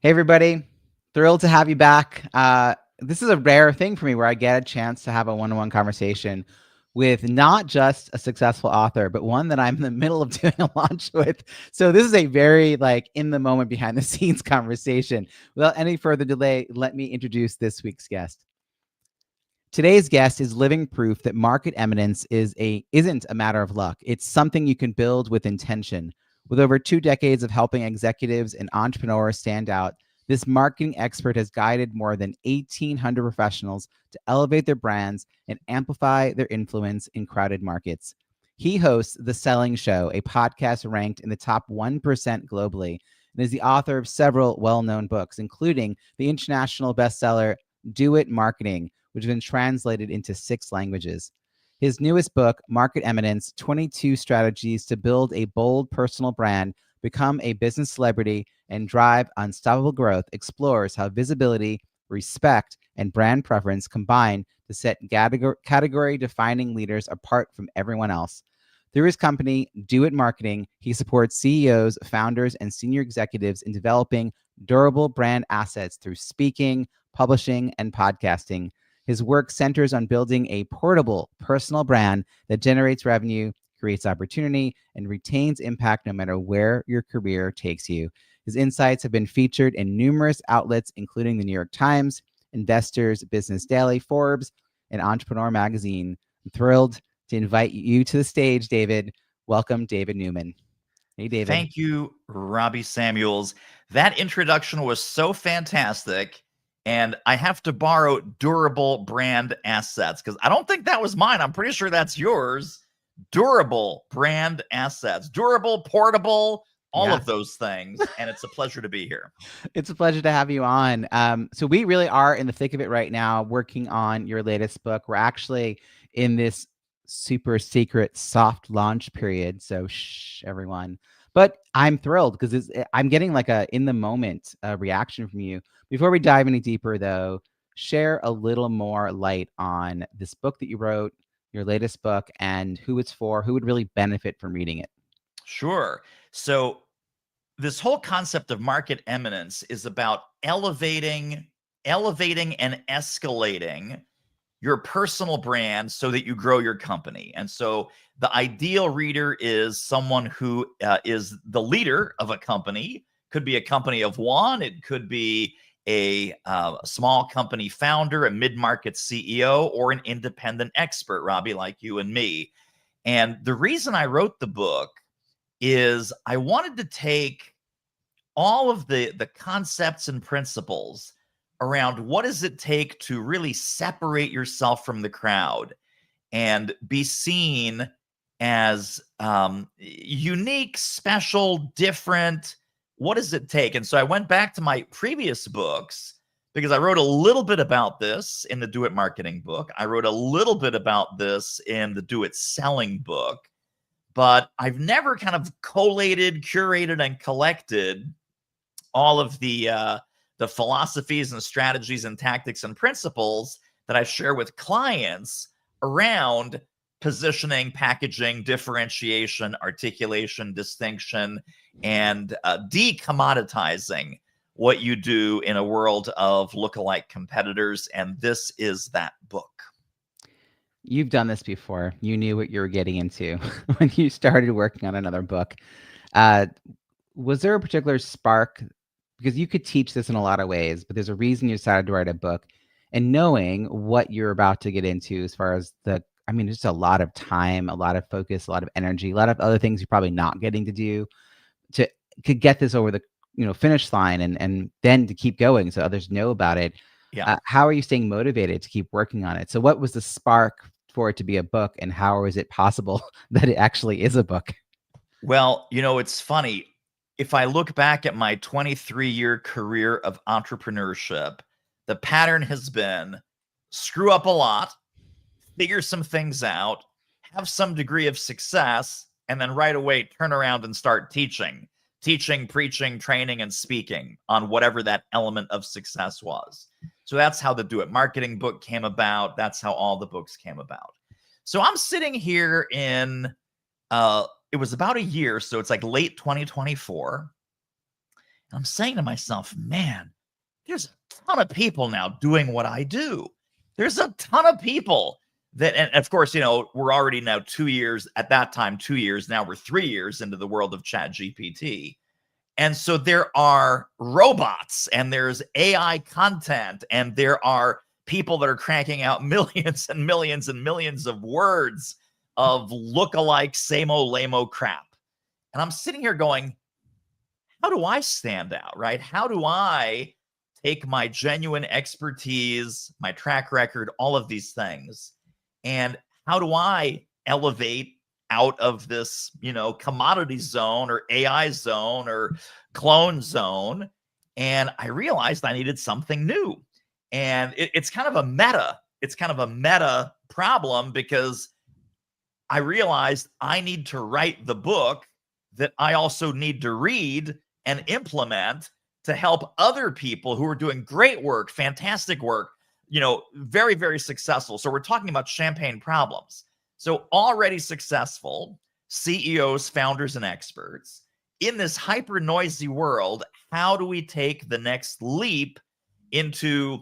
Hey, everybody. Thrilled to have you back. This is a rare thing for me where I get a chance to have a one-on-one conversation with not just a successful author, but one that I'm in the middle of doing a launch with. So this is a very in the moment, behind the scenes conversation. Without any further delay, let me introduce this week's guest. Today's guest is living proof that market eminence isn't a matter of luck. It's something you can build with intention. With over 2 decades of helping executives and entrepreneurs stand out, this marketing expert has guided more than 1,800 professionals to elevate their brands and amplify their influence in crowded markets. He hosts The Selling Show, a podcast ranked in the top 1% globally, and is the author of several well-known books, including the international bestseller Do It Marketing, which has been translated into 6 languages. His newest book, Market Eminence, 22 Strategies to Build a Bold Personal Brand, Become a Business Celebrity, and Drive Unstoppable Growth, explores how visibility, respect, and brand preference combine to set category-defining leaders apart from everyone else. Through his company, Do It Marketing, he supports CEOs, founders, and senior executives in developing durable brand assets through speaking, publishing, and podcasting. His work centers on building a portable personal brand that generates revenue, creates opportunity, and retains impact no matter where your career takes you. His insights have been featured in numerous outlets, including the New York Times, Investors, Business Daily, Forbes, and Entrepreneur Magazine. I'm thrilled to invite you to the stage, David. Welcome, David Newman. Hey, David. Thank you, Robbie Samuels. That introduction was so fantastic. And I have to borrow durable brand assets because I don't think that was mine. I'm pretty sure that's yours. Durable brand assets, durable, portable, all of those things. And it's a pleasure to be here. It's a pleasure to have you on. So we really are in the thick of it right now, working on your latest book. We're actually in this super secret soft launch period. So shh, everyone. But I'm thrilled because I'm getting like a in the moment reaction from you. Before we dive any deeper, though, share a little more light on this book that you wrote, your latest book, and who it's for, who would really benefit from reading it. Sure. So this whole concept of market eminence is about elevating and escalating your personal brand so that you grow your company. And so the ideal reader is someone who is the leader of a company. Could be a company of one. It could be a small company founder, a mid-market CEO, or an independent expert, Robbie, like you and me. And the reason I wrote the book is I wanted to take all of the concepts and principles around what does it take to really separate yourself from the crowd and be seen as unique, special, different. What does it take? And so I went back to my previous books because I wrote a little bit about this in the Do It Marketing book. I wrote a little bit about this in the Do It Selling book, but I've never kind of collated, curated, and collected all of the philosophies and strategies and tactics and principles that I share with clients around positioning, packaging, differentiation, articulation, distinction, and decommoditizing what you do in a world of lookalike competitors. And this is that book. You've done this before. You knew what you were getting into when you started working on another book. Was there a particular spark? Because you could teach this in a lot of ways, but there's a reason you decided to write a book. And knowing what you're about to get into as far as just a lot of time, a lot of focus, a lot of energy, a lot of other things you're probably not getting to do to get this over the finish line and then to keep going so others know about it. Yeah. How are you staying motivated to keep working on it? So what was the spark for it to be a book, and how is it possible that it actually is a book? Well, it's funny. If I look back at my 23-year career of entrepreneurship, the pattern has been screw up a lot, figure some things out, have some degree of success, and then right away turn around and start teaching, preaching, training, and speaking on whatever that element of success was. So that's how the Do It Marketing book came about. That's how all the books came about. So I'm sitting here in it was about a year, so it's like late 2024. And I'm saying to myself, man, there's a ton of people now doing what I do. There's a ton of people that, and of course, we're already now 2 years, at that time, 2 years. Now we're 3 years into the world of Chat GPT. And so there are robots and there's AI content and there are people that are cranking out millions and millions and millions of words of look-alike, same-o, lame-o crap. And I'm sitting here going, how do I stand out, right? How do I take my genuine expertise, my track record, all of these things, and how do I elevate out of this, commodity zone or AI zone or clone zone? And I realized I needed something new. And it's kind of a meta problem, because I realized I need to write the book that I also need to read and implement to help other people who are doing great work, fantastic work, very, very successful. So we're talking about champagne problems. So already successful CEOs, founders, and experts in this hyper noisy world. How do we take the next leap into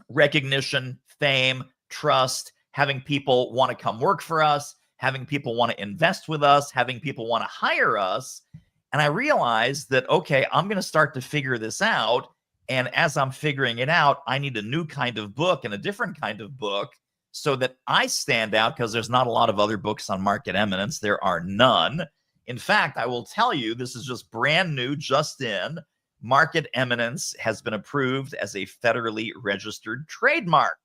recognition, fame, trust, having people want to come work for us, having people want to invest with us, having people want to hire us? And I realized that, okay, I'm going to start to figure this out. And as I'm figuring it out, I need a new kind of book and a different kind of book so that I stand out, because there's not a lot of other books on market eminence. There are none. In fact, I will tell you, this is just brand new, just in. Market Eminence has been approved as a federally registered trademark.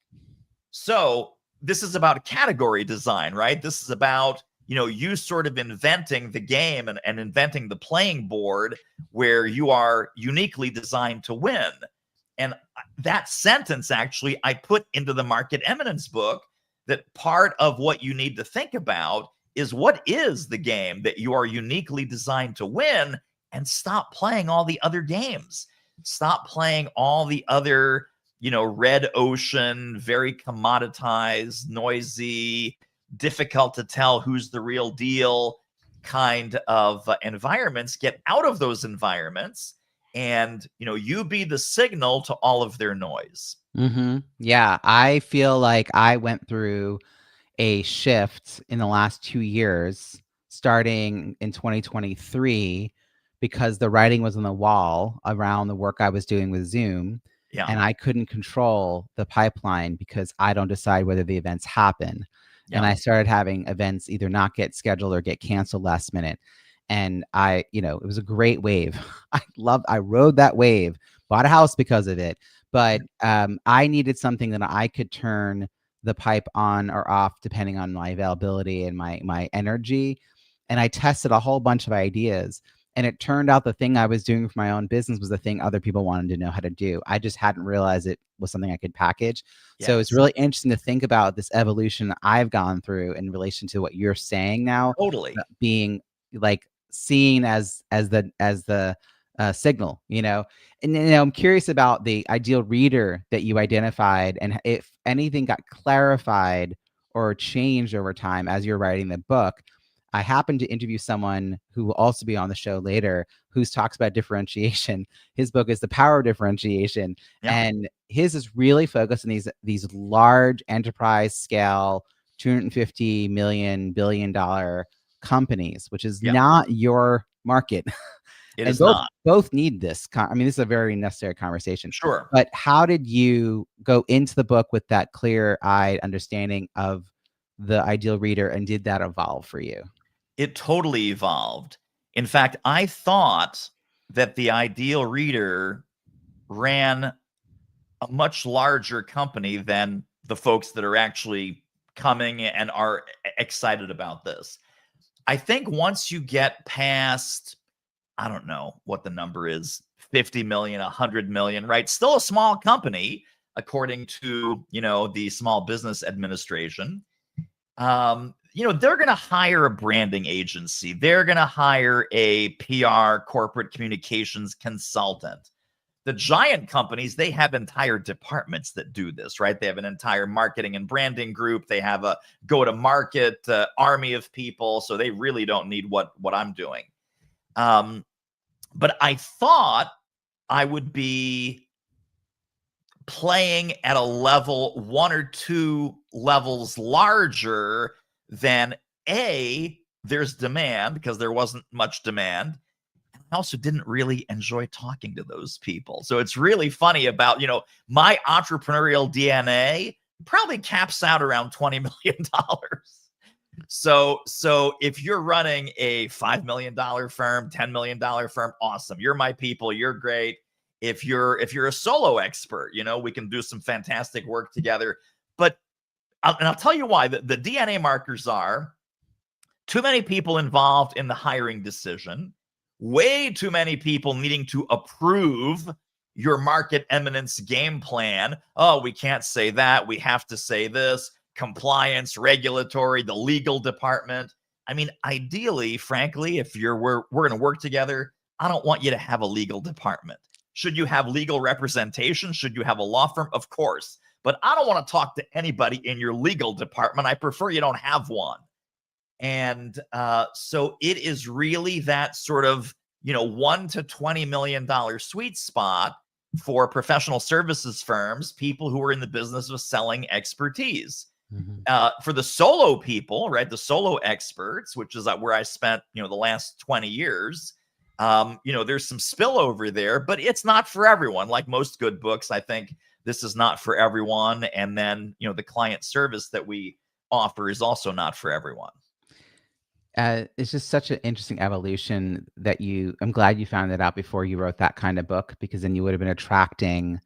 So this is about category design, right? This is about, you sort of inventing the game and inventing the playing board where you are uniquely designed to win. And that sentence, actually, I put into the Market Eminence book, that part of what you need to think about is, what is the game that you are uniquely designed to win? And stop playing all the other games. Stop playing all the other, red ocean, very commoditized, noisy, difficult to tell who's the real deal kind of environments. Get out of those environments and, you be the signal to all of their noise. Yeah, I feel like I went through a shift in the last 2 years, starting in 2023, because the writing was on the wall around the work I was doing with Zoom. Yeah. And I couldn't control the pipeline because I don't decide whether the events happen. Yeah. And I started having events either not get scheduled or get canceled last minute. And it was a great wave. I rode that wave, bought a house because of it. But I needed something that I could turn the pipe on or off depending on my availability and my energy. And I tested a whole bunch of ideas. And it turned out the thing I was doing for my own business was the thing other people wanted to know how to do. I just hadn't realized it was something I could package. Yes. So it's really interesting to think about this evolution that I've gone through in relation to what you're saying now. Totally. Being like seen as the signal, And I'm curious about the ideal reader that you identified, and if anything got clarified or changed over time as you're writing the book. I happened to interview someone who will also be on the show later, who talks about differentiation. His book is The Power of Differentiation. Yeah. And his is really focused on these large enterprise scale, $250 million, billion-dollar companies, which is not your market. It is not. Both need this. This is a very necessary conversation. Sure. But how did you go into the book with that clear-eyed understanding of the ideal reader, and did that evolve for you? It totally evolved. In fact, I thought that the ideal reader ran a much larger company than the folks that are actually coming and are excited about this. I think once you get past, I don't know what the number is, 50 million, 100 million, right? Still a small company, according to, the Small Business Administration. They're going to hire a branding agency. They're going to hire a PR, corporate communications consultant. The giant companies, they have entire departments that do this, right? They have an entire marketing and branding group. They have a go-to-market army of people. So they really don't need what I'm doing. But I thought I would be playing at a level 1 or 2 levels larger than there's demand, because there wasn't much demand. I also didn't really enjoy talking to those people. So it's really funny about, my entrepreneurial DNA probably caps out around $20 million. So if you're running a $5 million firm, $10 million firm, awesome. You're my people. You're great. If you're a solo expert, we can do some fantastic work together. But I'll tell you why. The DNA markers are too many people involved in the hiring decision, way too many people needing to approve your market eminence game plan. Oh, we can't say that. We have to say this. Compliance, regulatory, the legal department. I mean, ideally, frankly, if we're going to work together, I don't want you to have a legal department. Should you have legal representation? Should you have a law firm? Of course. But I don't want to talk to anybody in your legal department. I prefer you don't have one. And so it is really that sort of, $1 to $20 million sweet spot for professional services firms, people who are in the business of selling expertise. For the solo people, right, the solo experts, which is where I spent, the last 20 years, there's some spillover there, but it's not for everyone. Like most good books, I think this is not for everyone. And then, the client service that we offer is also not for everyone. It's just such an interesting evolution that I'm glad you found that out before you wrote that kind of book, because then you would have been attracting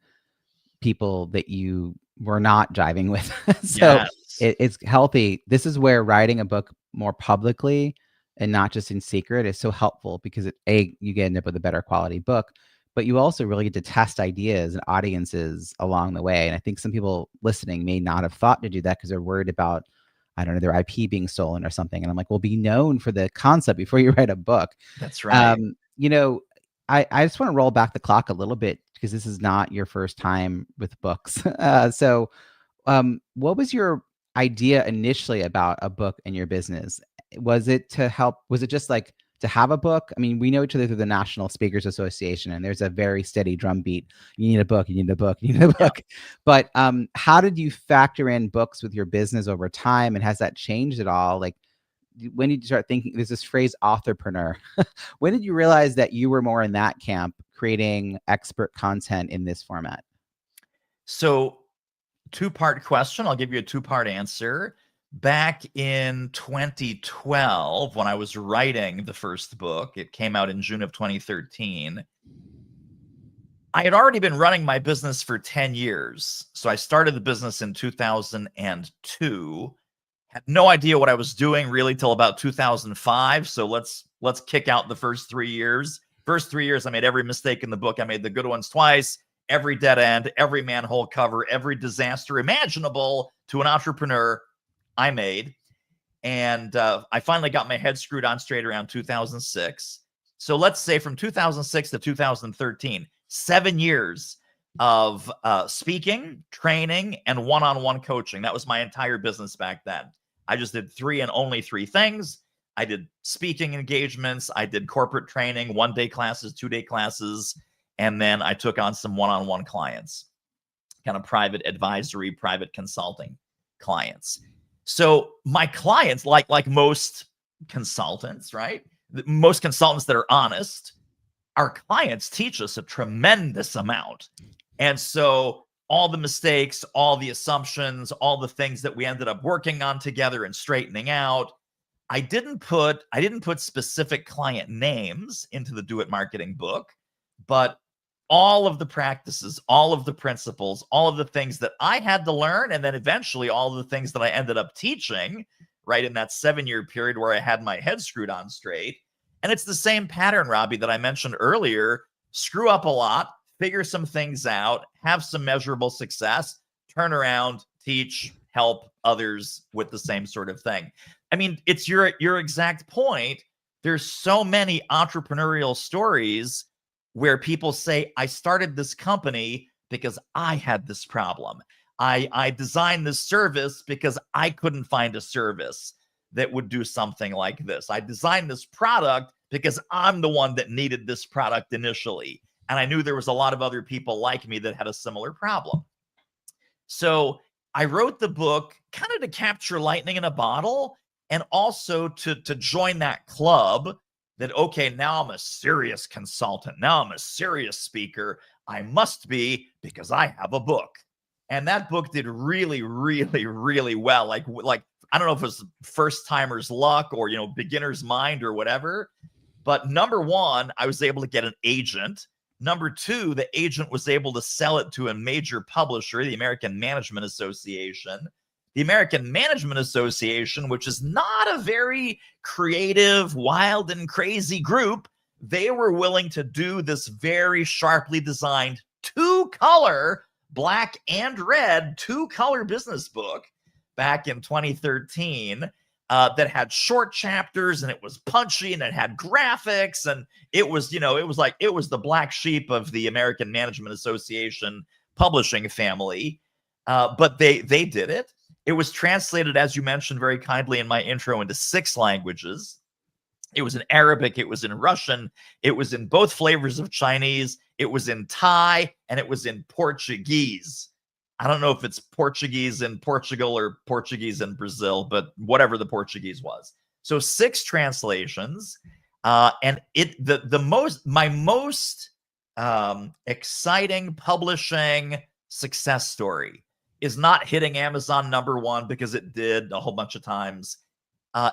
people that you were not jiving with. So Yes. it's healthy. This is where writing a book more publicly and not just in secret is so helpful, because you get end up with a better quality book, but you also really get to test ideas and audiences along the way. And I think some people listening may not have thought to do that because they're worried about, I don't know, their IP being stolen or something. And I'm like, well, be known for the concept before you write a book. That's right. I just want to roll back the clock a little bit, because this is not your first time with books. So what was your idea initially about a book in your business? Was it just like to have a book? I mean, we know each other through the National Speakers Association, and there's a very steady drumbeat. You need a book, you need a book, you need a book. Yeah. But how did you factor in books with your business over time? And has that changed at all? Like, when did you start thinking, there's this phrase, authorpreneur. When did you realize that you were more in that camp, creating expert content in this format? So, two-part question. I'll give you a two-part answer. Back in 2012, when I was writing the first book, it came out in June of 2013. I had already been running my business for 10 years. So I started the business in 2002. Had no idea what I was doing really till about 2005. So let's kick out the first 3 years. First 3 years, I made every mistake in the book. I made the good ones twice. Every dead end, every manhole cover, every disaster imaginable to an entrepreneur, I made. And I finally got my head screwed on straight around 2006. So let's say from 2006 to 2013, 7 years of speaking, training, and one-on-one coaching. That was my entire business back then. I just did 3 and only 3 things. I did speaking engagements. I did corporate training, 1-day classes, 2-day classes. And then I took on some one-on-one clients, kind of private advisory, private consulting clients. So my clients, like most consultants, right? Most consultants that are honest, our clients teach us a tremendous amount. And so all the mistakes, all the assumptions, all the things that we ended up working on together and straightening out, I didn't put specific client names into the Do It Marketing book, but all of the practices, all of the principles, all of the things that I had to learn, and then eventually all of the things that I ended up teaching, right, in that 7-year period where I had my head screwed on straight. And it's the same pattern, Robbie, that I mentioned earlier. Screw up a lot, figure some things out, have some measurable success, turn around, teach, help others with the same sort of thing. I mean, it's your exact point. There's so many entrepreneurial stories where people say, I started this company because I had this problem. I designed this service because I couldn't find a service that would do something like this. I designed this product because I'm the one that needed this product initially. And I knew there was a lot of other people like me that had a similar problem. So I wrote the book kind of to capture lightning in a bottle, and also to join that club that, okay, now I'm a serious consultant. Now I'm a serious speaker. I must be, because I have a book. And that book did really, really, really well. Like I don't know if it was first timer's luck or, beginner's mind or whatever. But number one, I was able to get an agent. Number two, the agent was able to sell it to a major publisher, the American Management Association. The American Management Association, which is not a very creative, wild, and crazy group, they were willing to do this very sharply designed 2-color, black and red, 2-color business book back in 2013. That had short chapters, and it was punchy, and it had graphics, and it was, it was the black sheep of the American Management Association publishing family. But they did it. It was translated, as you mentioned very kindly in my intro, into 6 languages. It was in Arabic, it was in Russian, it was in both flavors of Chinese, it was in Thai, and it was in Portuguese. I don't know if it's Portuguese in Portugal or Portuguese in Brazil, but whatever the Portuguese was. So 6 translations, and my most exciting publishing success story is not hitting Amazon #1, because it did a whole bunch of times.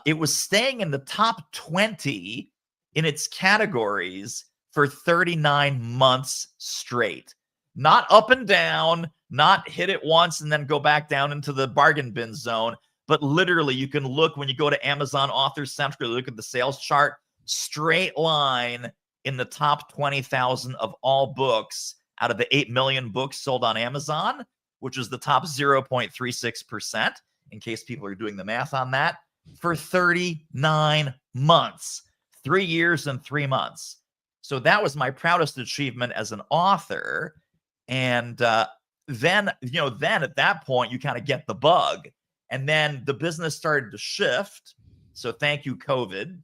It was staying in the top 20 in its categories for 39 months straight. Not up and down, not hit it once and then go back down into the bargain bin zone, but literally you can look when you go to Amazon Authors Central, look at the sales chart, straight line in the top 20,000 of all books out of the 8 million books sold on Amazon, which is the top 0.36%, in case people are doing the math on that, for 39 months, 3 years and 3 months. So that was my proudest achievement as an author. And then at that point, you kind of get the bug. And then the business started to shift. So thank you, COVID.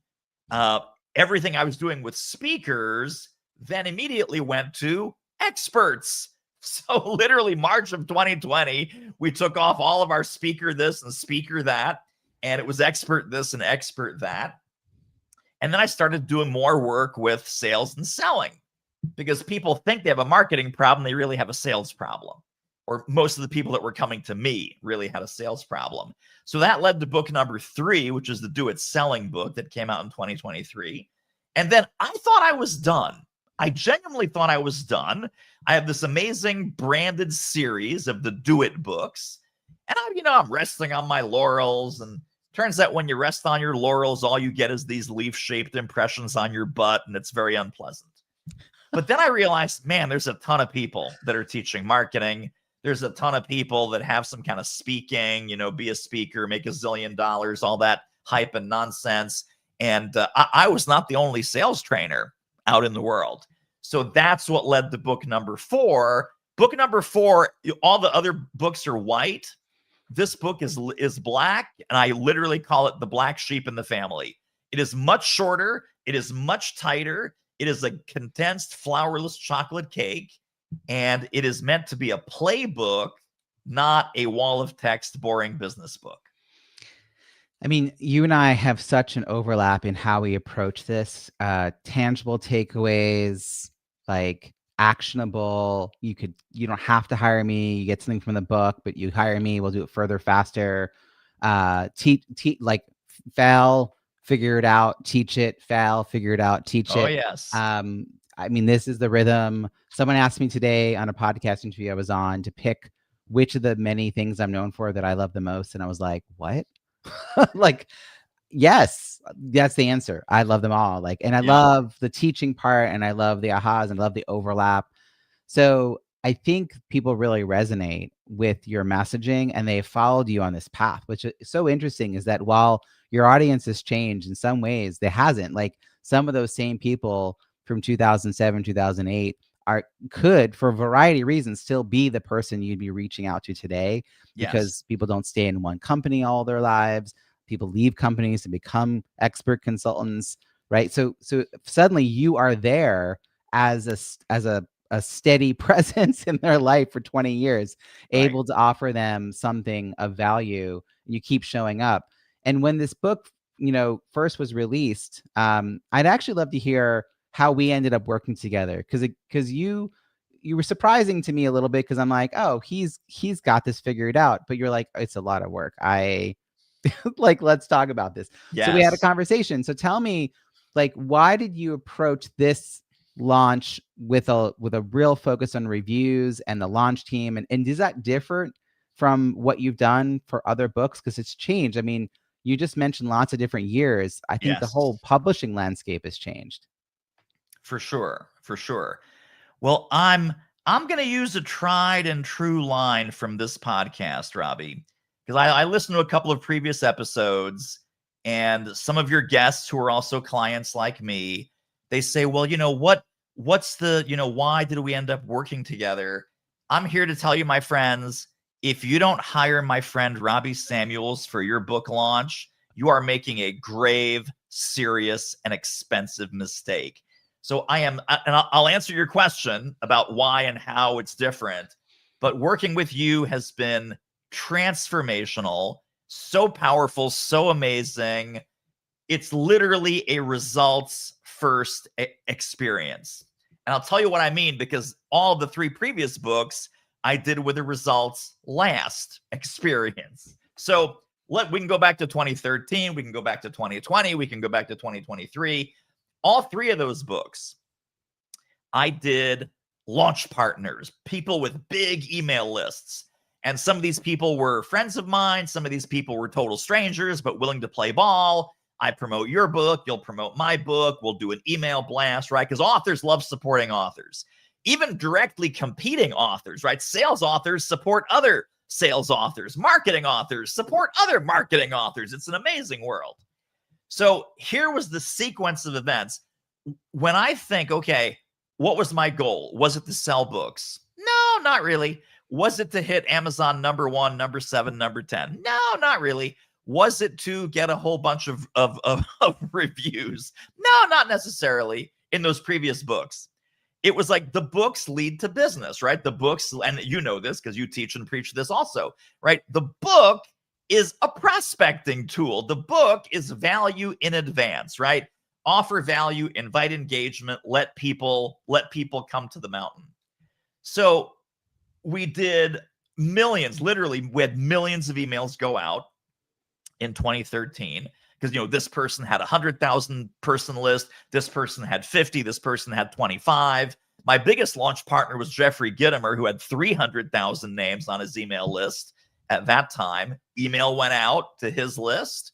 Everything I was doing with speakers then immediately went to experts. So literally March of 2020, we took off all of our speaker this and speaker that, and it was expert this and expert that. And then I started doing more work with sales and selling, because people think they have a marketing problem. They really have a sales problem. Or most of the people that were coming to me really had a sales problem. So that led to book number 3, which is the Do It Selling book that came out in 2023. And then I thought I was done. I genuinely thought I was done. I have this amazing branded series of the Do It books. And I'm resting on my laurels. And turns out when you rest on your laurels, all you get is these leaf-shaped impressions on your butt, and it's very unpleasant. But then I realized, man, there's a ton of people that are teaching marketing. There's a ton of people that have some kind of speaking, be a speaker, make $1 zillion, all that hype and nonsense. And I was not the only sales trainer out in the world. So that's what led to book number 4. Book number 4, all the other books are white. This book is black, and I literally call it the black sheep in the family. It is much shorter. It is much tighter. It is a condensed flourless chocolate cake, and it is meant to be a playbook, not a wall of text, boring business book. I mean, you and I have such an overlap in how we approach this. Tangible takeaways, like actionable. You don't have to hire me. You get something from the book, but you hire me, we'll do it further, faster. Like fail, figure it out, teach it, fail, figure it out, teach it. Oh, yes. I mean, this is the rhythm. Someone asked me today on a podcast interview I was on to pick which of the many things I'm known for that I love the most. And I was like, what? Like, yes, that's the answer. I love them all. And I love the teaching part, and I love the ahas, and I love the overlap. So I think people really resonate with your messaging, and they followed you on this path, which is so interesting, is that while your audience has changed in some ways, it hasn't. Like, some of those same people from 2007, 2008 could, for a variety of reasons, still be the person you'd be reaching out to today. Yes. Because people don't stay in one company all their lives. People leave companies to become expert consultants, right? So suddenly you are there as a steady presence in their life for 20 years, able to offer them something of value. And you keep showing up. And when this book, first was released, I'd actually love to hear how we ended up working together, because you were surprising to me a little bit, because I'm like, oh, he's got this figured out, but you're like, it's a lot of work. I like, let's talk about this. Yes. So we had a conversation. So tell me, like, why did you approach this launch with a real focus on reviews and the launch team? And does that differ from what you've done for other books? Because it's changed. I mean, you just mentioned lots of different years. I think the whole publishing landscape has changed. For sure. For sure. Well, I'm going to use a tried and true line from this podcast, Robbie, because I listened to a couple of previous episodes, and some of your guests who are also clients like me, they say, well, what's the, why did we end up working together? I'm here to tell you, my friends, if you don't hire my friend Robbie Samuels for your book launch, you are making a grave, serious, and expensive mistake. So and I'll answer your question about why and how it's different, but working with you has been transformational, so powerful, so amazing. It's literally a results first experience. And I'll tell you what I mean, because all of the 3 previous books I did with a results last experience. So we can go back to 2013, we can go back to 2020, we can go back to 2023. All 3 of those books, I did launch partners, people with big email lists. And some of these people were friends of mine. Some of these people were total strangers, but willing to play ball. I promote your book. You'll promote my book. We'll do an email blast, right? Because authors love supporting authors, even directly competing authors, right? Sales authors support other sales authors. Marketing authors support other marketing authors. It's an amazing world. So here was the sequence of events. When I think, okay, what was my goal? Was it to sell books? No, not really. Was it to hit Amazon number 1, number 7, number 10? No, not really. Was it to get a whole bunch of reviews? No, not necessarily in those previous books. It was like the books lead to business, right? The books, and you know this because you teach and preach this also, right? The book is a prospecting tool. The book is value in advance, right? Offer value, invite engagement, let people come to the mountain. So we did millions, literally, we had millions of emails go out in 2013 because, this person had 100,000 person list. This person had 50. This person had 25. My biggest launch partner was Jeffrey Gitomer, who had 300,000 names on his email list at that time. Email went out to his list.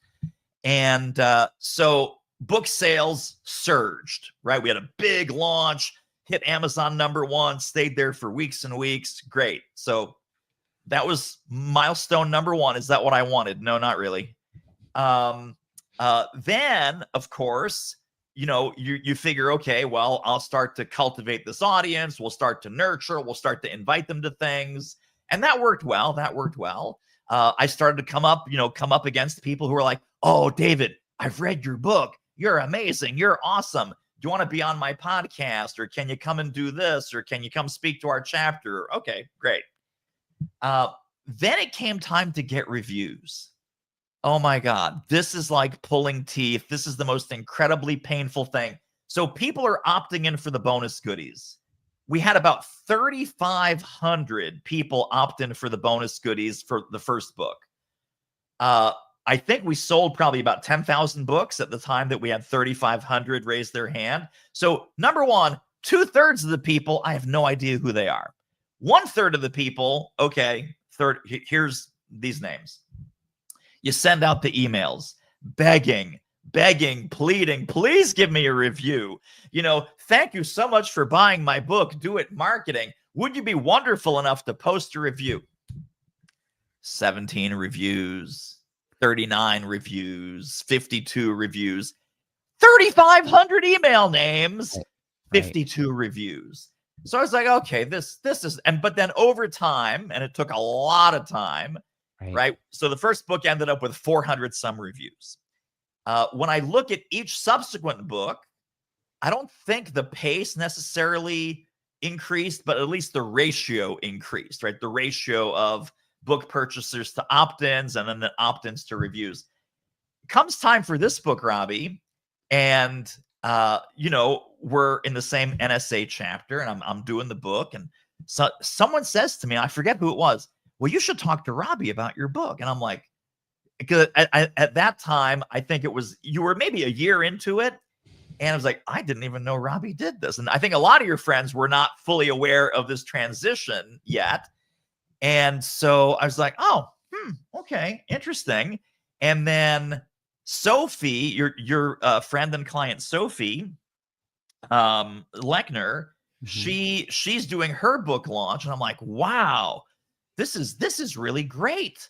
And so book sales surged, right? We had a big launch, hit Amazon number 1, stayed there for weeks and weeks. Great. So that was milestone number 1. Is that what I wanted? No, not really. Then, of course, you figure, okay, well, I'll start to cultivate this audience. We'll start to nurture. We'll start to invite them to things. And that worked well. I started to come up against people who were like, oh, David, I've read your book. You're amazing. You're awesome. Do you want to be on my podcast? Or can you come and do this? Or can you come speak to our chapter? Okay, great. Then it came time to get reviews. Oh my God, this is like pulling teeth. This is the most incredibly painful thing. So people are opting in for the bonus goodies. We had about 3,500 people opt in for the bonus goodies for the first book. I think we sold probably about 10,000 books at the time that we had 3,500 raise their hand. So number 1, 2/3 of the people, I have no idea who they are. 1/3 of the people, okay, here's these names. You send out the emails begging, pleading, please give me a review. Thank you so much for buying my book. Do it marketing. Would you be wonderful enough to post a review? 17 reviews, 39 reviews, 52 reviews, 3,500 email names, 52 reviews. So I was like, okay, this is, but then over time, and it took a lot of time, right? So the first book ended up with 400 some reviews. When I look at each subsequent book, I don't think the pace necessarily increased, but at least the ratio increased, right? The ratio of book purchasers to opt-ins and then the opt-ins to reviews. Comes time for this book, Robbie, and we're in the same NSA chapter, and I'm doing the book, and so someone says to me, I forget who it was, well, you should talk to Robbie about your book. And I'm like, because at that time, I think you were maybe a year into it. And I was like, I didn't even know Robbie did this. And I think a lot of your friends were not fully aware of this transition yet. And so I was like, oh, okay, interesting. And then Sophie, your friend and client, Sophie Lechner, she's doing her book launch. And I'm like, wow, this is really great.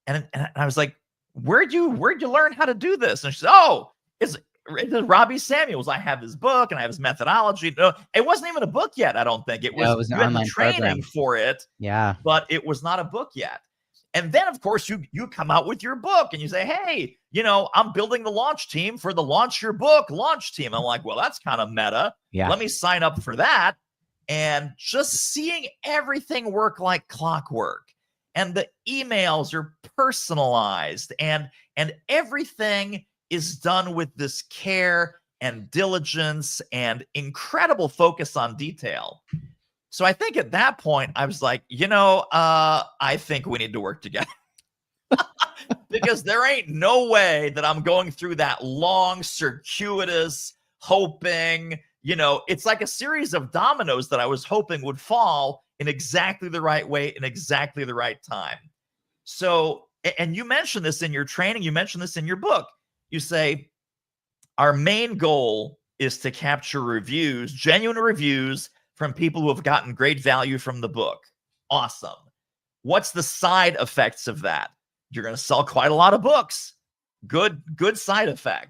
And I was like, where'd you learn how to do this? And she said, oh, it's Robbie Samuels. I have his book and I have his methodology. No, it wasn't even a book yet. I don't think it was an you had online the training program for it. Yeah. But it was not a book yet. And then of course you come out with your book and you say, hey, I'm building the launch team for the Launch Your Book launch team. I'm like, well, that's kind of meta. Yeah. Let me sign up for that. And just seeing everything work like clockwork, and the emails are personalized, and everything is done with this care and diligence and incredible focus on detail. So I think at that point, I was like, I think we need to work together. Because there ain't no way that I'm going through that long, circuitous, hoping, it's like a series of dominoes that I was hoping would fall in exactly the right way, in exactly the right time. So, and you mentioned this in your training, you mentioned this in your book. You say, our main goal is to capture reviews, genuine reviews from people who have gotten great value from the book. Awesome. What's the side effects of that? You're going to sell quite a lot of books. Good side effect.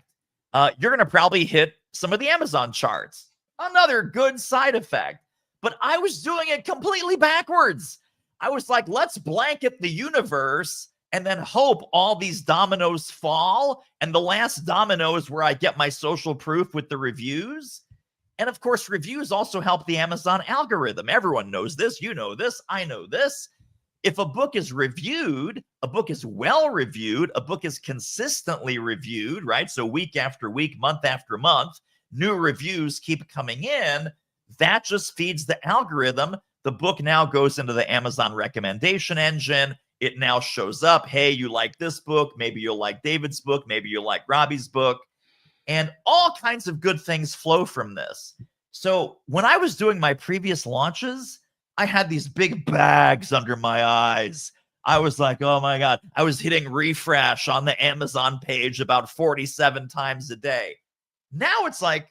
You're going to probably hit some of the Amazon charts. Another good side effect. But I was doing it completely backwards. I was like, let's blanket the universe and then hope all these dominoes fall. And the last domino is where I get my social proof with the reviews. And of course, reviews also help the Amazon algorithm. Everyone knows this. You know this. I know this. If a book is reviewed, a book is well reviewed, a book is consistently reviewed, right? So week after week, month after month, new reviews keep coming in. That just feeds the algorithm. The book now goes into the Amazon recommendation engine. It now shows up. Hey, you like this book. Maybe you'll like David's book. Maybe you'll like Robbie's book. And all kinds of good things flow from this. So when I was doing my previous launches, I had these big bags under my eyes. I was like, oh my God. I was hitting refresh on the Amazon page about 47 times a day. Now it's like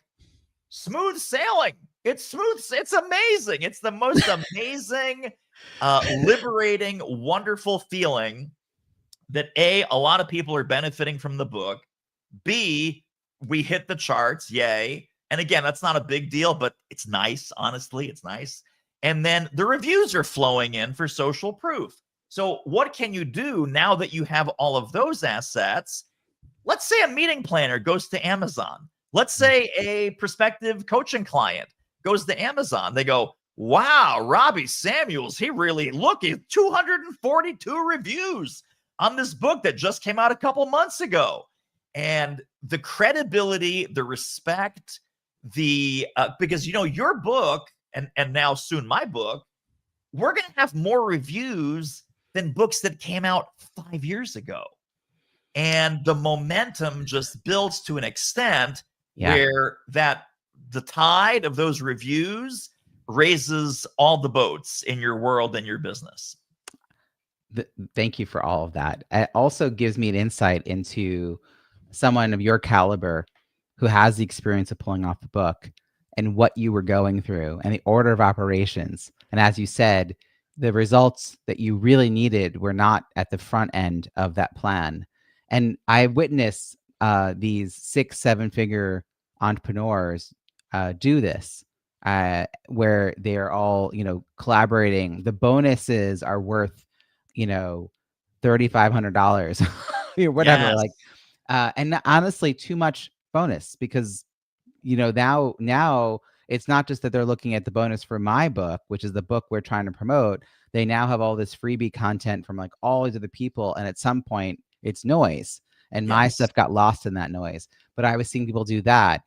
smooth sailing. It's smooth. It's amazing. It's the most amazing, liberating, wonderful feeling that A, a lot of people are benefiting from the book. B, we hit the charts. Yay. And again, that's not a big deal, but it's nice. Honestly, it's nice. And then the reviews are flowing in for social proof. So what can you do now that you have all of those assets? Let's say a meeting planner goes to Amazon. Let's say a prospective coaching client goes to Amazon. They go, wow, Robbie Samuels, he really, look, 242 reviews on this book that just came out a couple months ago. And the credibility, the respect, because, your book, and now soon my book, we're going to have more reviews than books that came out 5 years ago. And the momentum just builds to an extent where the tide of those reviews raises all the boats in your world and your business. Thank you for all of that. It also gives me an insight into someone of your caliber who has the experience of pulling off the book and what you were going through and the order of operations. And as you said, the results that you really needed were not at the front end of that plan. And I witnessed these 6-7 figure entrepreneurs do this, where they're all, collaborating. The bonuses are worth, $3,500 or whatever. Yes. Like And honestly, too much bonus, because now it's not just that they're looking at the bonus for my book, which is the book we're trying to promote. They now have all this freebie content from like all these other people, and at some point it's noise, and my Yes. stuff got lost in that noise. But I was seeing people do that.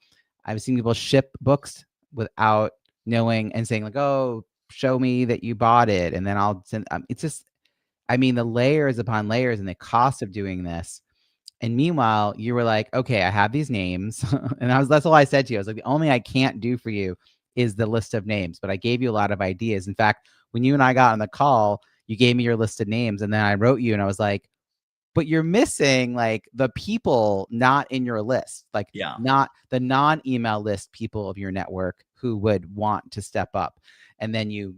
I was seeing people ship books without knowing and saying like, "Oh, show me that you bought it," and then I'll send. It's just, I mean, the layers upon layers and the cost of doing this. And meanwhile, you were like, okay, I have these names. And that's all I said to you. I was like, the only I can't do for you is the list of names, but I gave you a lot of ideas. In fact, when you and I got on the call, you gave me your list of names, and then I wrote you and I was like, but you're missing like the people not in your list, like Yeah. not the non-email list people of your network who would want to step up. And then here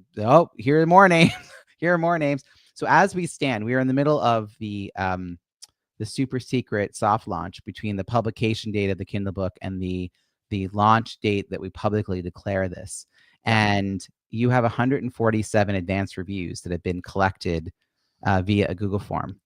are more names. Here are more names. So as we stand, we are in the middle of the super secret soft launch between the publication date of the Kindle book and the launch date that we publicly declare this. Yeah. And you have 147 advanced reviews that have been collected via a Google form.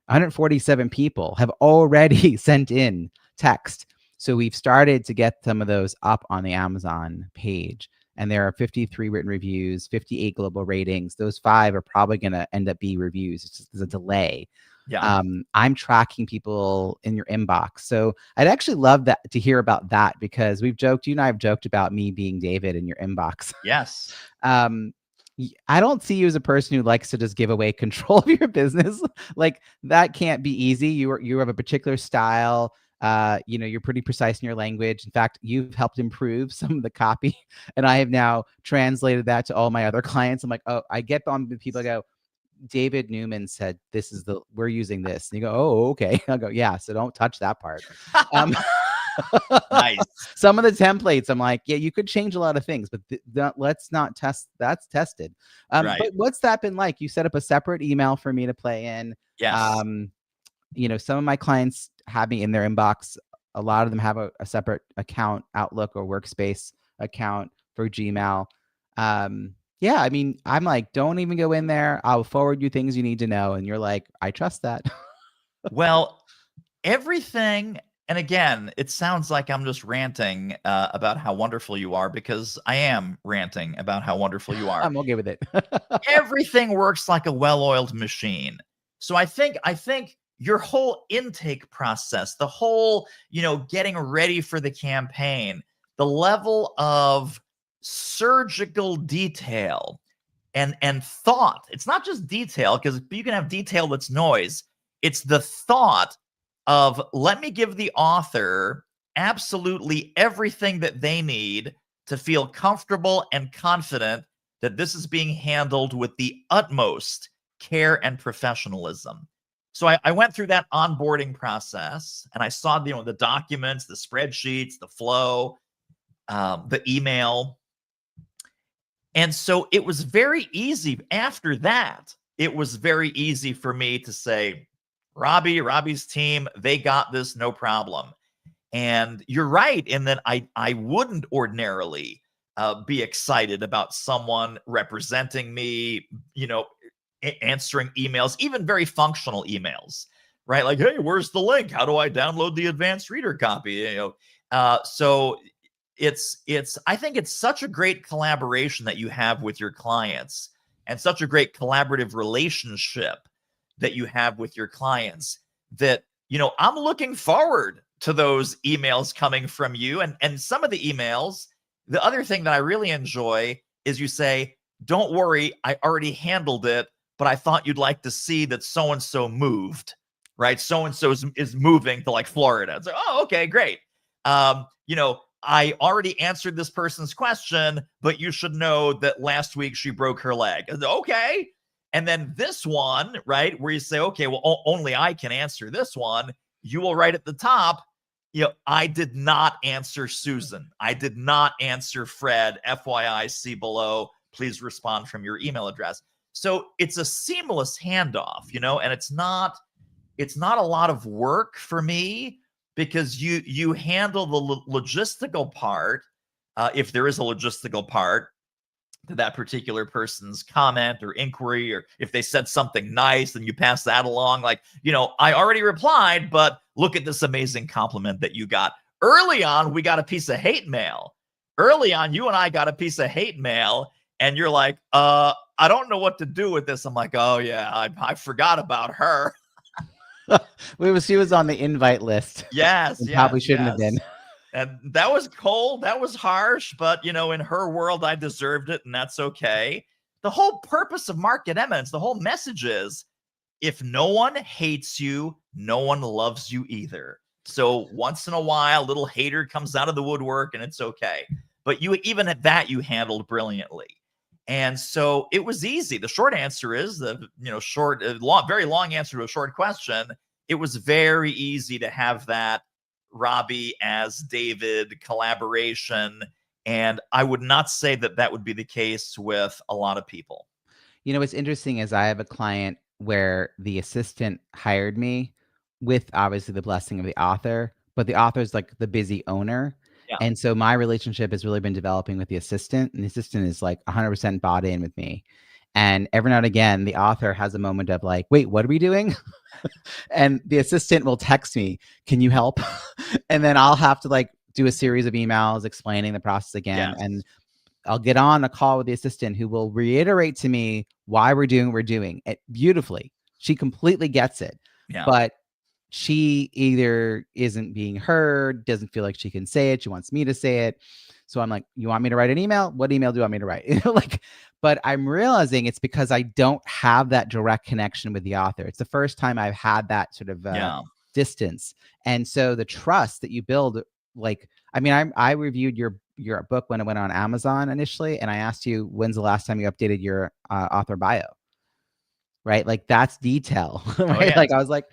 147 people have already sent in text. So we've started to get some of those up on the Amazon page. And there are 53 written reviews, 58 global ratings. Those 5 are probably going to end up being reviews. It's just, there's a delay. Yeah. I'm tracking people in your inbox. So I'd actually love to hear about that, because you and I have joked about me being David in your inbox. Yes. I don't see you as a person who likes to just give away control of your business. Like, that can't be easy. You have a particular style. You're pretty precise in your language. In fact, you've helped improve some of the copy, and I have now translated that to all my other clients. I'm like, oh, I get on the people go, David Newman said, we're using this. And you go, oh, okay. I'll go, yeah. So don't touch that part. Nice. Some of the templates, I'm like, yeah, you could change a lot of things, but let's not test. That's tested. Right. But what's that been like? You set up a separate email for me to play in. Yes. Some of my clients have me in their inbox. A lot of them have a separate account, Outlook or Workspace account for Gmail. Yeah, I mean, I'm like, don't even go in there. I'll forward you things you need to know. And you're like, I trust that. Well, everything, and again, it sounds like I'm just ranting about how wonderful you are, because I am ranting about how wonderful you are. I'm okay with it. Everything works like a well-oiled machine. So I think your whole intake process, the whole, getting ready for the campaign, the level of surgical detail and thought. It's not just detail, because you can have detail that's noise. It's the thought of, let me give the author absolutely everything that they need to feel comfortable and confident that this is being handled with the utmost care and professionalism. So I went through that onboarding process, and I saw the documents, the spreadsheets, the flow, the email. And so it was very easy. After that, it was very easy for me to say, Robbie's team, they got this, no problem. And you're right in that I wouldn't ordinarily be excited about someone representing me, answering emails, even very functional emails, right? Like, hey, where's the link? How do I download the advanced reader copy? So I think it's such a great collaboration that you have with your clients, and such a great collaborative relationship that you have with your clients, that, I'm looking forward to those emails coming from you. And some of the emails, the other thing that I really enjoy is you say, don't worry, I already handled it, but I thought you'd like to see that so-and-so moved, right? So-and-so is moving to like Florida. It's like, oh, okay, great. I already answered this person's question, but you should know that last week she broke her leg. Okay. And then this one, right, where you say, okay, well, only I can answer this one. You will write at the top, I did not answer Susan. I did not answer Fred. FYI, see below. Please respond from your email address. So it's a seamless handoff, and it's not a lot of work for me, because you handle the logistical part, if there is a logistical part, to that particular person's comment or inquiry, or if they said something nice, then you pass that along. Like, I already replied, but look at this amazing compliment that you got. Early on, we got a piece of hate mail. Early on, you and I got a piece of hate mail, and you're like, I don't know what to do with this. I'm like, oh yeah, I forgot about her. She was on the invite list. Yes, and probably shouldn't have been. And that was cold. That was harsh. But, in her world, I deserved it. And that's okay. The whole purpose of Market Eminence, the whole message is, if no one hates you, no one loves you either. So once in a while, a little hater comes out of the woodwork, and it's okay. But even at that, you handled brilliantly. And so it was easy. The short answer is very long answer to a short question. It was very easy to have that Robbie as David collaboration. And I would not say that would be the case with a lot of people. What's interesting is I have a client where the assistant hired me with obviously the blessing of the author, but the author is like the busy owner. Yeah. And so my relationship has really been developing with the assistant, and the assistant is like 100% bought in with me. And every now and again, the author has a moment of like, wait, what are we doing? And the assistant will text me, can you help? And then I'll have to like do a series of emails explaining the process again. Yes. And I'll get on a call with the assistant who will reiterate to me why we're doing what we're doing it beautifully. She completely gets it. Yeah. But she either isn't being heard, doesn't feel like she can say it. She wants me to say it. So I'm like, you want me to write an email? What email do you want me to write? But I'm realizing it's because I don't have that direct connection with the author. It's the first time I've had that sort of distance. And so the trust that you build, I reviewed your book when it went on Amazon initially, and I asked you, when's the last time you updated your author bio? Right? Like that's detail, right? Oh, yeah. Like I was like,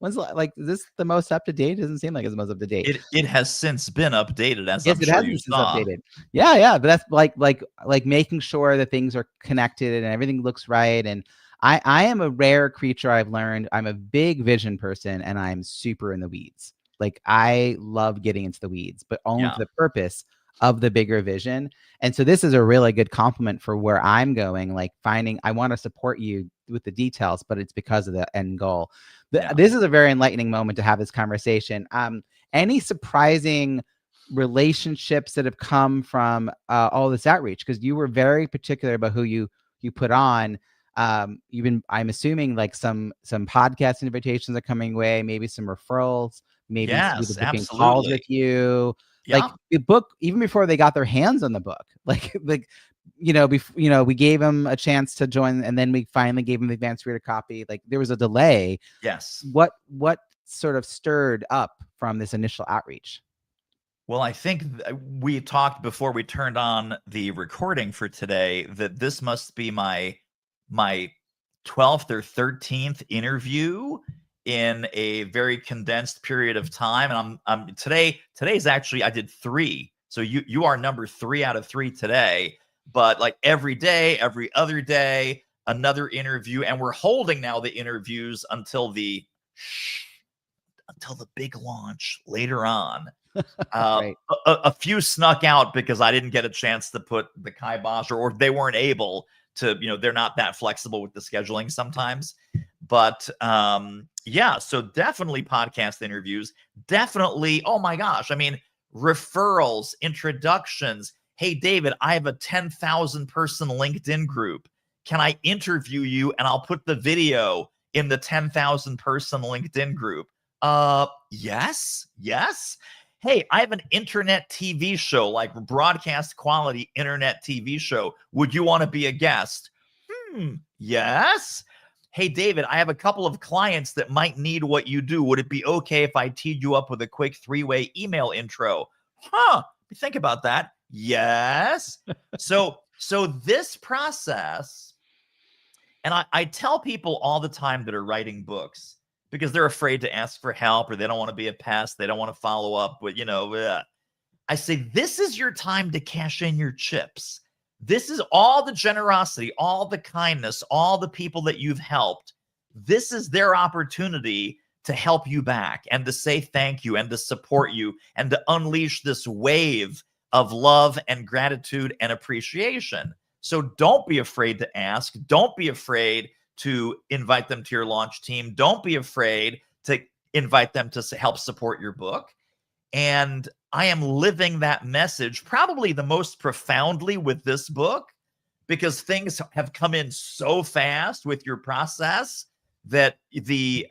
when's is this the most up to date? It doesn't seem like it's the most up to date. It has since been updated, as yes, I'm it sure has you been saw. updated. Yeah, but that's like making sure that things are connected and everything looks right. And I am a rare creature. I've learned I'm a big vision person, and I'm super in the weeds. Like I love getting into the weeds, but only for the purpose of the bigger vision. And so this is a really good compliment for where I'm going, like I want to support you with the details, but it's because of the end goal. This is a very enlightening moment to have this conversation. Any surprising relationships that have come from all this outreach? Because you were very particular about who you put on. I'm assuming like some podcast invitations are coming away, maybe some referrals, maybe people booking calls with you. Yeah. Like the book, even before they got their hands on the book, we gave them a chance to join, and then we finally gave them the advanced reader copy. Like there was a delay. Yes. What sort of stirred up from this initial outreach? Well, I think we talked before we turned on the recording for today that this must be my 12th or 13th interview in a very condensed period of time. And I'm today's actually, I did 3. So you are number 3 out of 3 today, but like every day, every other day, another interview. And we're holding now the interviews until the big launch later on. A few snuck out because I didn't get a chance to put the kibosh, or they weren't able to, they're not that flexible with the scheduling sometimes. But so definitely podcast interviews, definitely. Oh my gosh. I mean, referrals, introductions. Hey, David, I have a 10,000 person LinkedIn group. Can I interview you? And I'll put the video in the 10,000 person LinkedIn group. Yes. Hey, I have an internet TV show, like broadcast quality internet TV show. Would you want to be a guest? Yes. Hey, David, I have a couple of clients that might need what you do. Would it be okay if I teed you up with a quick 3-way email intro? Think about that. Yes. So this process, and I tell people all the time that are writing books, because they're afraid to ask for help, or they don't want to be a pest. They don't want to follow up. But, I say, this is your time to cash in your chips. This is all the generosity, all the kindness, all the people that you've helped. This is their opportunity to help you back and to say thank you and to support you and to unleash this wave of love and gratitude and appreciation. So don't be afraid to ask. Don't be afraid to invite them to your launch team. Don't be afraid to invite them to help support your book. And I am living that message probably the most profoundly with this book, because things have come in so fast with your process that the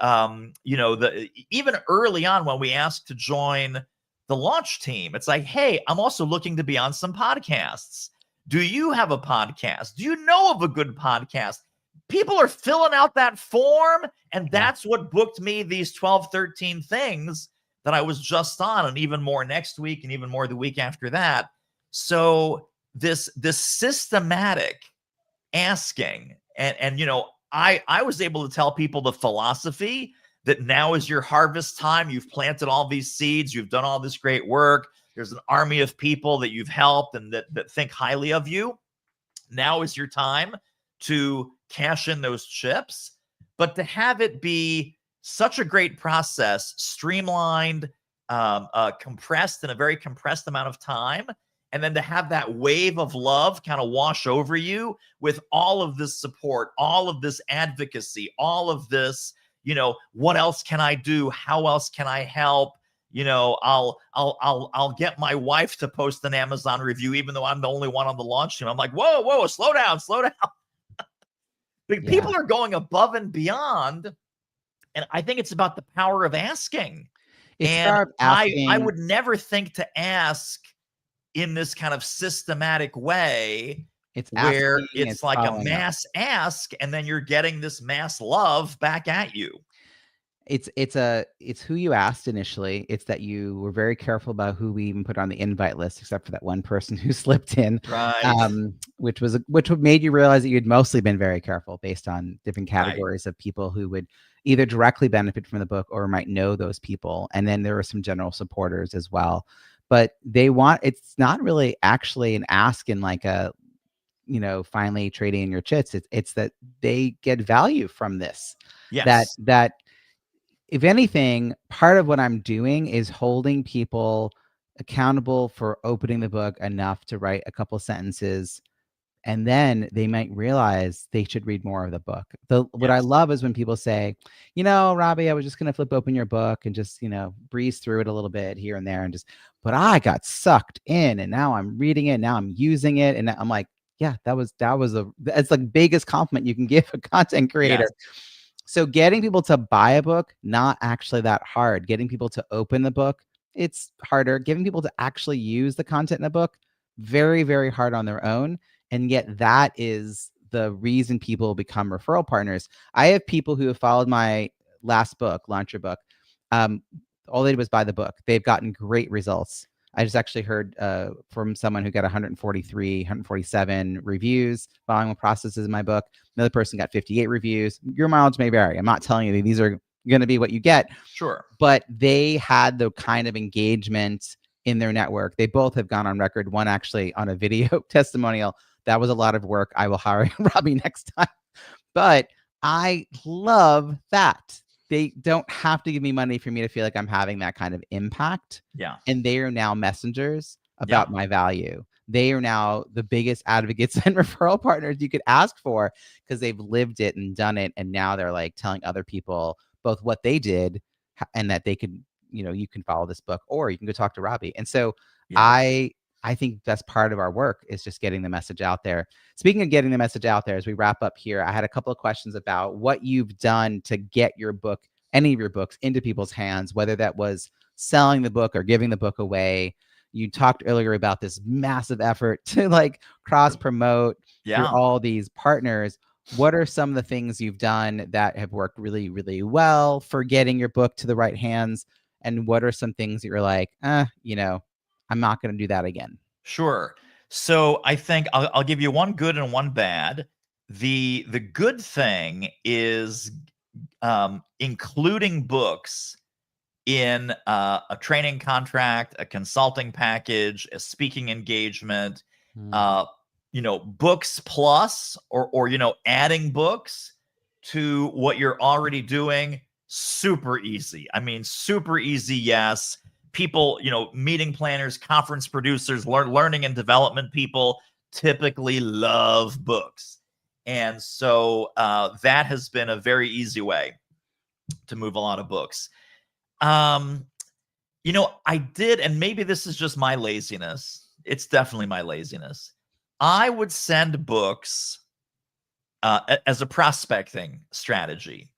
even early on when we asked to join the launch team, it's like, hey, I'm also looking to be on some podcasts. Do you have a podcast? Do you know of a good podcast? People are filling out that form, and that's what booked me these 12, 13 things that I was just on, and even more next week, and even more the week after that. So this systematic asking, and I was able to tell people the philosophy that now is your harvest time. You've planted all these seeds. You've done all this great work. There's an army of people that you've helped and that think highly of you. Now is your time to cash in those chips, but to have it be such a great process, streamlined, compressed in a very compressed amount of time, and then to have that wave of love kind of wash over you with all of this support, all of this advocacy, all of this, what else can I do? How else can I help? I'll get my wife to post an Amazon review, even though I'm the only one on the launch team. I'm like, whoa, slow down. People are going above and beyond. And I think it's about the power of asking. I would never think to ask in this kind of systematic way, where it's like a mass ask, and then you're getting this mass love back at you. It's who you asked initially. It's that you were very careful about who we even put on the invite list, except for that one person who slipped in, right? Which made you realize that you'd mostly been very careful based on different categories of people who would either directly benefit from the book or might know those people. And then there were some general supporters as well. But it's not really actually an ask in like a, finally trading in your chits. It's that they get value from this. Yes. That if anything, part of what I'm doing is holding people accountable for opening the book enough to write a couple sentences, and then they might realize they should read more of the book. What I love is when people say, Robbie, I was just going to flip open your book and just, breeze through it a little bit here and there, but I got sucked in, and now I'm reading it. Now I'm using it. And I'm like, yeah, it's the biggest compliment you can give a content creator. Yes. So getting people to buy a book, not actually that hard. Getting people to open the book, it's harder. Getting people to actually use the content in the book, very, very hard on their own. And yet that is the reason people become referral partners. I have people who have followed my last book, Launch Your Book. All they did was buy the book. They've gotten great results. I just actually heard from someone who got 147 reviews following the processes in my book. Another person got 58 reviews. Your mileage may vary. I'm not telling you these are going to be what you get. Sure. But they had the kind of engagement in their network. They both have gone on record. One actually on a video testimonial. That was a lot of work. I will hire Robbie next time. But I love that. They don't have to give me money for me to feel like I'm having that kind of impact. Yeah. And they are now messengers about my value. They are now the biggest advocates and referral partners you could ask for, because they've lived it and done it. And now they're like telling other people both what they did and that they could, you can follow this book or you can go talk to Robbie. And so I think that's part of our work, is just getting the message out there. Speaking of getting the message out there, as we wrap up here, I had a couple of questions about what you've done to get your book, any of your books, into people's hands, whether that was selling the book or giving the book away. You talked earlier about this massive effort to like cross promote through all these partners. What are some of the things you've done that have worked really, really well for getting your book to the right hands? And what are some things that you're like, I'm not going to do that again? Sure. So I think I'll give you one good and one bad. The good thing is including books in a training contract, a consulting package, a speaking engagement, books plus, or adding books to what you're already doing. Super easy. I mean, super easy. Yes. People, meeting planners, conference producers, learning and development people, typically love books. And so that has been a very easy way to move a lot of books. You know, I did, and maybe this is just my laziness. It's definitely my laziness. I would send books as a prospecting strategy.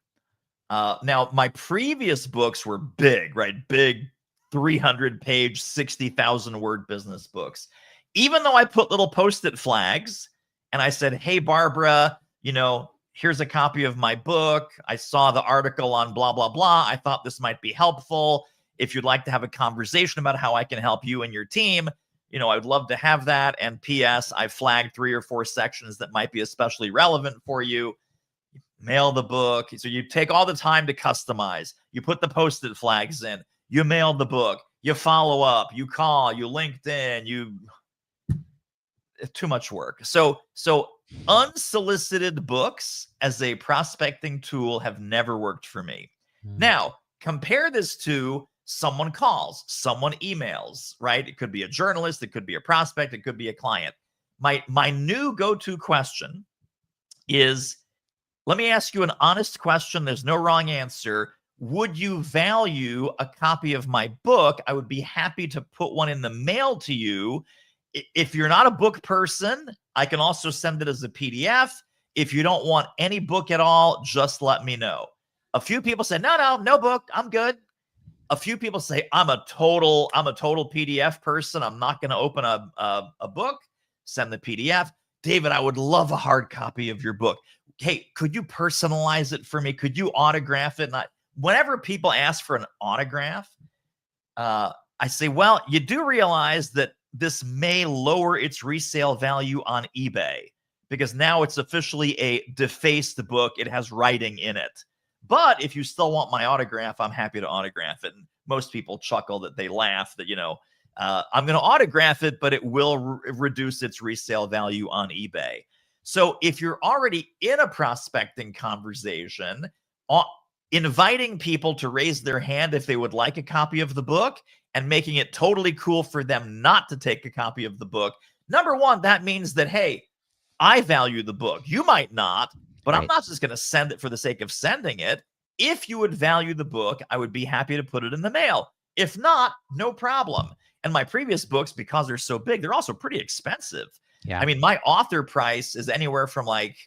Now, my previous books were big, right? Big 300-page, 60,000-word business books. Even though I put little Post-it flags and I said, hey, Barbara, you know, here's a copy of my book. I saw the article on blah, blah, blah. I thought this might be helpful. If you'd like to have a conversation about how I can help you and your team, you know, I'd love to have that. And P.S., I flagged 3 or 4 sections that might be especially relevant for you. Mail the book. So you take all the time to customize. You put the Post-it flags in. You mail the book. You follow up. You call. You LinkedIn. It's too much work. So unsolicited books as a prospecting tool have never worked for me. Now, compare this to someone calls, someone emails, right? It could be a journalist, it could be a prospect, it could be a client. My new go-to question is, let me ask you an honest question. There's no wrong answer. Would you value a copy of my book? I would be happy to put one in the mail to you. If you're not a book person, I can also send it as a PDF. If you don't want any book at all, just let me know. A few people say, no book. I'm good. A few people say, I'm a total PDF person. I'm not going to open a book. Send the PDF. David, I would love a hard copy of your book. Hey, could you personalize it for me? Could you autograph it? And whenever people ask for an autograph, I say, well, you do realize that this may lower its resale value on eBay because now it's officially a defaced book. It has writing in it. But if you still want my autograph, I'm happy to autograph it. And most people chuckle that they laugh that, you know, I'm going to autograph it, but it will reduce its resale value on eBay. So if you're already in a prospecting conversation, inviting people to raise their hand if they would like a copy of the book and making it totally cool for them not to take a copy of the book. Number one, that means that, hey, I value the book. You might not, but right. I'm not just going to send it for the sake of sending it. If you would value the book, I would be happy to put it in the mail. If not, no problem. And my previous books, because they're so big, they're also pretty expensive. Yeah. I mean, my author price is anywhere from like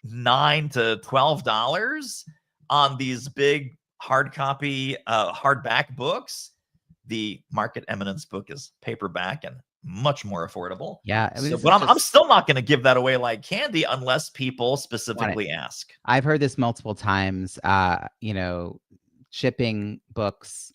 $9 to $12 on these big hard copy, hardback books. The Market Eminence book is paperback and much more affordable. Yeah. I mean, but I'm still not going to give that away like candy unless people specifically ask. I've heard this multiple times, you know, shipping books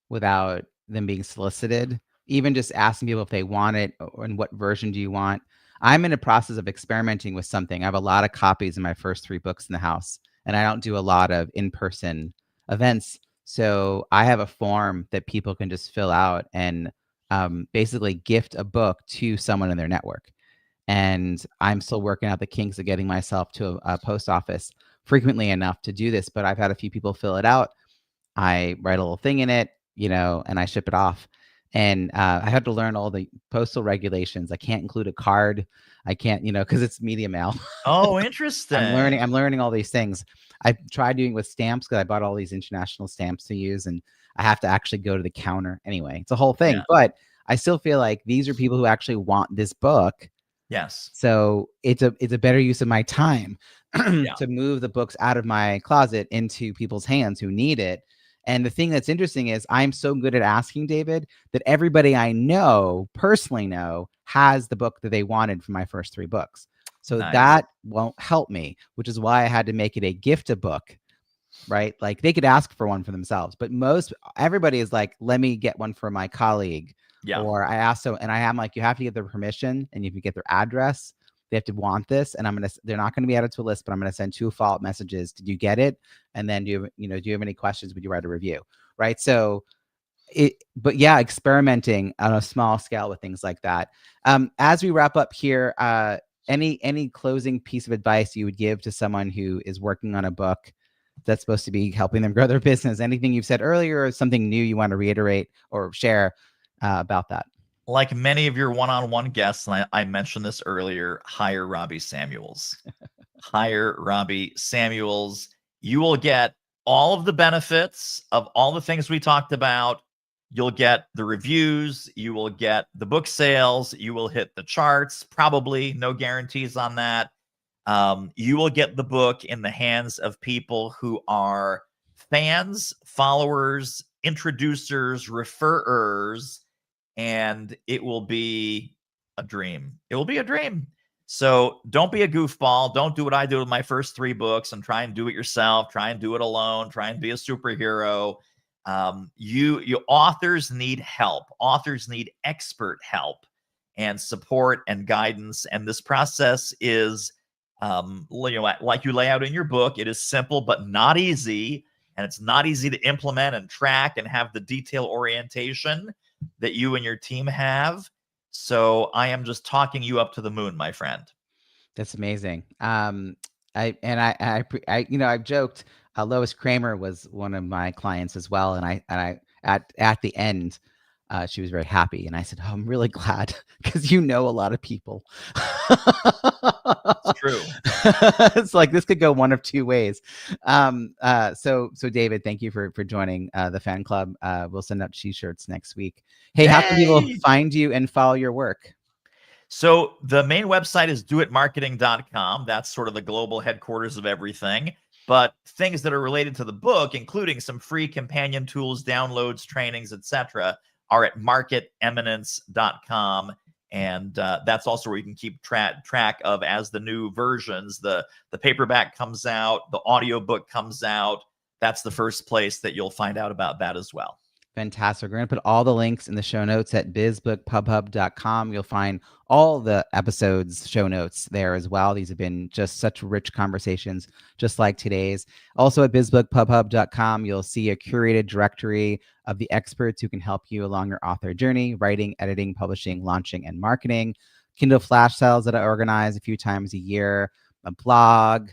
without them being solicited, even just asking people if they want it or and what version do you want. I'm in a process of experimenting with something. I have a lot of copies of my first 3 books in the house, and I don't do a lot of in-person events. So I have a form that people can just fill out and basically gift a book to someone in their network. And I'm still working out the kinks of getting myself to a post office frequently enough to do this, but I've had a few people fill it out. I write a little thing in it, you know, and I ship it off. And I had to learn all the postal regulations. I can't include a card. I can't, you know, because it's media mail. Oh, interesting. I'm learning all these things. I tried doing it with stamps because I bought all these international stamps to use, and I have to actually go to the counter. Anyway, it's a whole thing. Yeah. But I still feel like these are people who actually want this book. Yes. So it's a better use of my time to move the books out of my closet into people's hands who need it. And the thing that's interesting is I'm so good at asking, David, that everybody I know, personally know, has the book that they wanted from my first 3 books. So that won't help me, which is why I had to make it a gift a book, right? Like they could ask for one for themselves, but everybody is like, let me get one for my colleague. Yeah. Or I asked, and I am like, you have to get their permission, and if you get their address, they have to want this, and they're not going to be added to a list, but I'm going to send 2 follow-up messages. Did you get it? And then do you have any questions? Would you write a review? Right. So but yeah, experimenting on a small scale with things like that. As we wrap up here, any closing piece of advice you would give to someone who is working on a book that's supposed to be helping them grow their business? Anything you've said earlier or something new you want to reiterate or share about that? Like many of your one-on-one guests, and I mentioned this earlier, hire Robbie Samuels. Hire Robbie Samuels. You will get all of the benefits of all the things we talked about. You'll get the reviews, you will get the book sales, you will hit the charts, probably, no guarantees on that. You will get the book in the hands of people who are fans, followers, introducers, referrers, and it will be a dream. It will be a dream. So don't be a goofball. Don't do what I do with my first 3 books and try and do it yourself. Try and do it alone. Try and be a superhero. You authors need help. Authors need expert help and support and guidance. And this process is, like you lay out in your book, it is simple but not easy. And it's not easy to implement and track and have the detail orientation that you and your team have. So I am just talking you up to the moon, my friend. That's amazing. I've joked. Lois Kramer was one of my clients as well, and I at the end, she was very happy, and I said, "Oh, I'm really glad because you know a lot of people." It's true. It's like this could go one of 2 ways. So David, thank you for joining the fan club. We'll send out T-shirts next week. Hey, how can people find you and follow your work? So the main website is doitmarketing.com. That's sort of the global headquarters of everything. But things that are related to the book, including some free companion tools, downloads, trainings, etc., are at marketeminence.com. And that's also where you can keep track of as the new versions, the paperback comes out, the audiobook comes out. That's the first place that you'll find out about that as well. Fantastic. We're going to put all the links in the show notes at bizbookpubhub.com. You'll find all the episodes, show notes there as well. These have been just such rich conversations, just like today's. Also at bizbookpubhub.com, you'll see a curated directory of the experts who can help you along your author journey, writing, editing, publishing, launching, and marketing. Kindle flash sales that I organize a few times a year, a blog,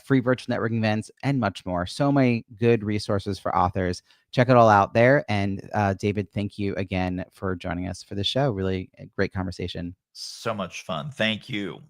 free virtual networking events, and much more. So many good resources for authors. Check it all out there. And David, thank you again for joining us for the show. Really a great conversation. So much fun. Thank you.